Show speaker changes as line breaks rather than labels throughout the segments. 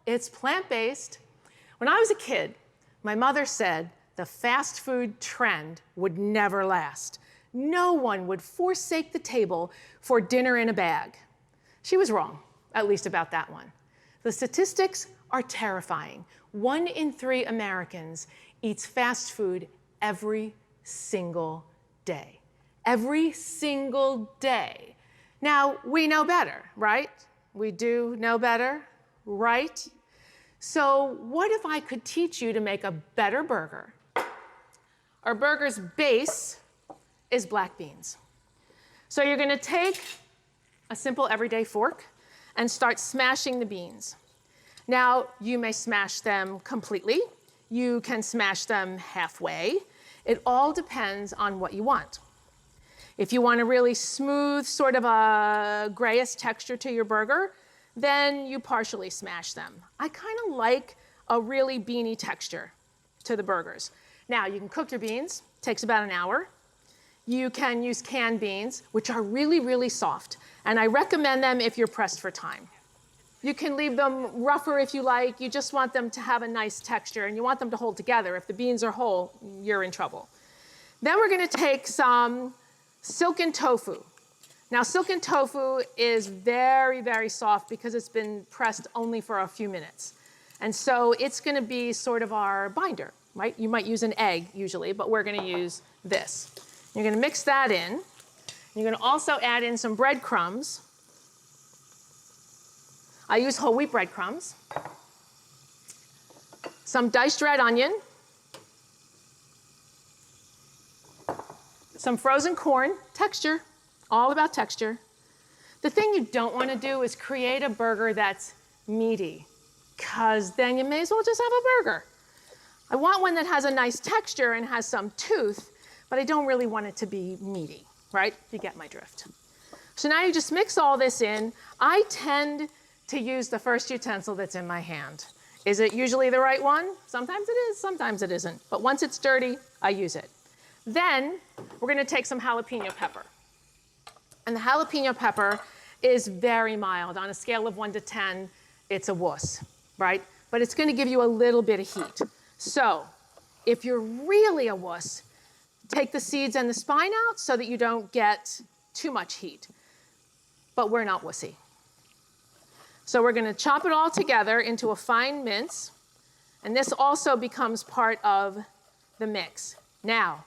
It's plant-based. When I was a kid, my mother said the fast food trend would never last. No one would forsake the table for dinner in a bag. She was wrong, at least about that one. The statistics are terrifying. 1 in 3 Americans eats fast food every single day. Every single day. Now, we know better, right? We do know better, right? So what if I could teach you to make a better burger? Our burger's base is black beans. So you're gonna take a simple everyday fork and start smashing the beans. Now, you may smash them completely. You can smash them halfway. It all depends on what you want. If you want a really smooth, sort of a grayish texture to your burger, then you partially smash them. I kind of like a really beany texture to the burgers. Now, you can cook your beans, takes about an hour. You can use canned beans, which are really, really soft, and I recommend them if you're pressed for time. You can leave them rougher if you like. You just want them to have a nice texture, and you want them to hold together. If the beans are whole, you're in trouble. Then we're gonna take some silken tofu. Now, silken tofu is very, very soft because it's been pressed only for a few minutes. And so it's gonna be sort of our binder, right? You might use an egg usually, but we're gonna use this. You're gonna mix that in. You're gonna also add in some breadcrumbs. I use whole wheat breadcrumbs. Some diced red onion. Some frozen corn, texture. All about texture. The thing you don't want to do is create a burger that's meaty, because then you may as well just have a burger. I want one that has a nice texture and has some tooth, but I don't really want it to be meaty, right? You get my drift. So now you just mix all this in. I tend to use the first utensil that's in my hand. Is it usually the right one? Sometimes it is, sometimes it isn't. But once it's dirty, I use it. Then we're going to take some jalapeno pepper. And the jalapeno pepper is very mild. On a scale of 1 to 10, it's a wuss, right? But it's going to give you a little bit of heat. So if you're really a wuss, take the seeds and the spine out so that you don't get too much heat. But we're not wussy. So we're going to chop it all together into a fine mince. And this also becomes part of the mix. Now,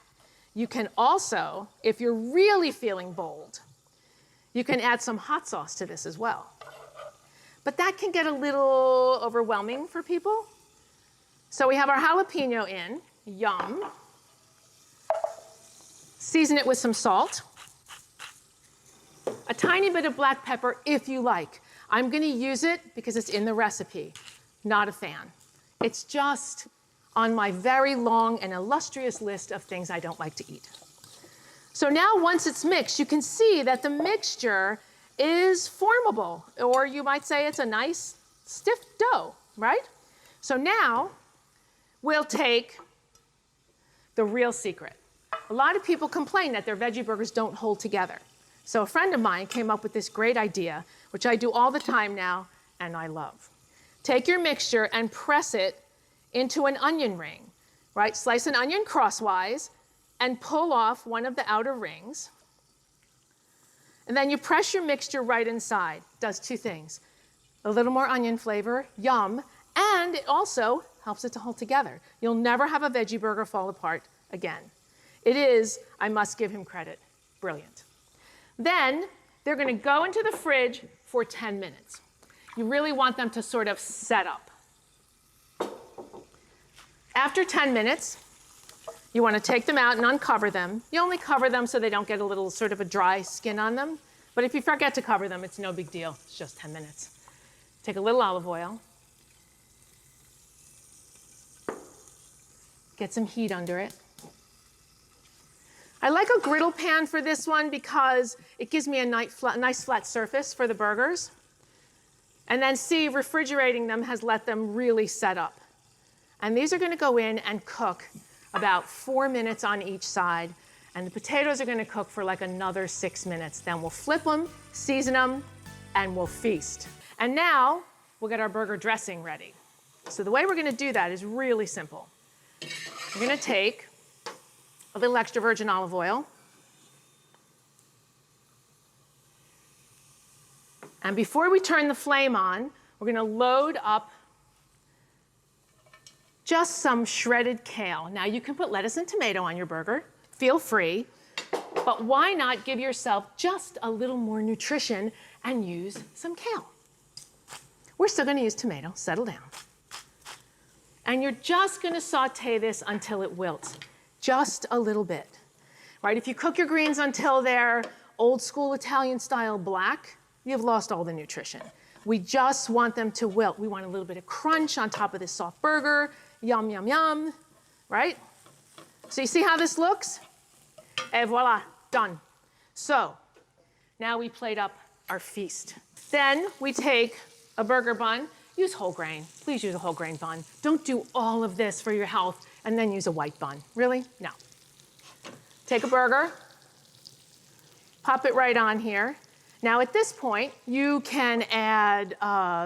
you can also, if you're really feeling bold, you can add some hot sauce to this as well. But that can get a little overwhelming for people. So we have our jalapeno in, yum. Season it with some salt. A tiny bit of black pepper if you like. I'm gonna use it because it's in the recipe. Not a fan. It's just on my very long and illustrious list of things I don't like to eat. So now once it's mixed, you can see that the mixture is formable, or you might say it's a nice stiff dough, right? So now we'll take the real secret. A lot of people complain that their veggie burgers don't hold together. So a friend of mine came up with this great idea, which I do all the time now, and I love. Take your mixture and press it into an onion ring, right? Slice an onion crosswise and pull off one of the outer rings. And then you press your mixture right inside. Does 2 things. A little more onion flavor, yum, and it also helps it to hold together. You'll never have a veggie burger fall apart again. It is, I must give him credit, brilliant. Then they're gonna go into the fridge for 10 minutes. You really want them to sort of set up. After 10 minutes, you want to take them out and uncover them. You only cover them so they don't get a little sort of a dry skin on them. But if you forget to cover them, it's no big deal. It's just 10 minutes. Take a little olive oil. Get some heat under it. I like a griddle pan for this one because it gives me a nice flat surface for the burgers. And then see, refrigerating them has let them really set up. And these are going to go in and cook about 4 minutes on each side. And the potatoes are going to cook for like another 6 minutes. Then we'll flip them, season them, and we'll feast. And now we'll get our burger dressing ready. So the way we're gonna do that is really simple. We're gonna take a little extra virgin olive oil. And before we turn the flame on, we're gonna load up just some shredded kale. Now you can put lettuce and tomato on your burger, feel free, but why not give yourself just a little more nutrition and use some kale? We're still gonna use tomato, settle down. And you're just gonna saute this until it wilts, just a little bit, right? If you cook your greens until they're old school Italian style black, you've lost all the nutrition. We just want them to wilt. We want a little bit of crunch on top of this soft burger. Yum, yum, yum, right? So you see how this looks? Et voila, done. So now we plate up our feast. Then we take a burger bun. Use whole grain. Please use a whole grain bun. Don't do all of this for your health and then use a white bun. Really? No. Take a burger, pop it right on here. Now at this point, you can add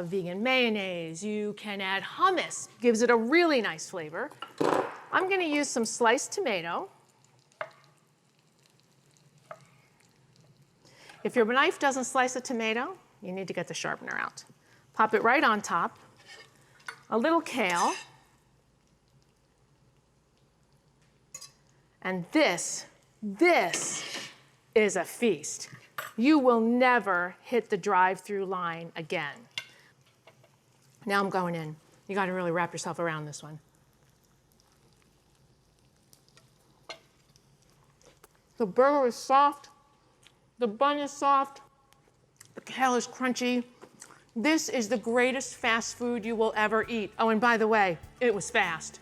vegan mayonnaise, you can add hummus, gives it a really nice flavor. I'm gonna use some sliced tomato. If your knife doesn't slice a tomato, you need to get the sharpener out. Pop it right on top. A little kale. And this is a feast. You will never hit the drive-through line again. Now I'm going in. You gotta really wrap yourself around this one. The burger is soft, the bun is soft, the kale is crunchy. This is the greatest fast food you will ever eat. Oh, and by the way, it was fast.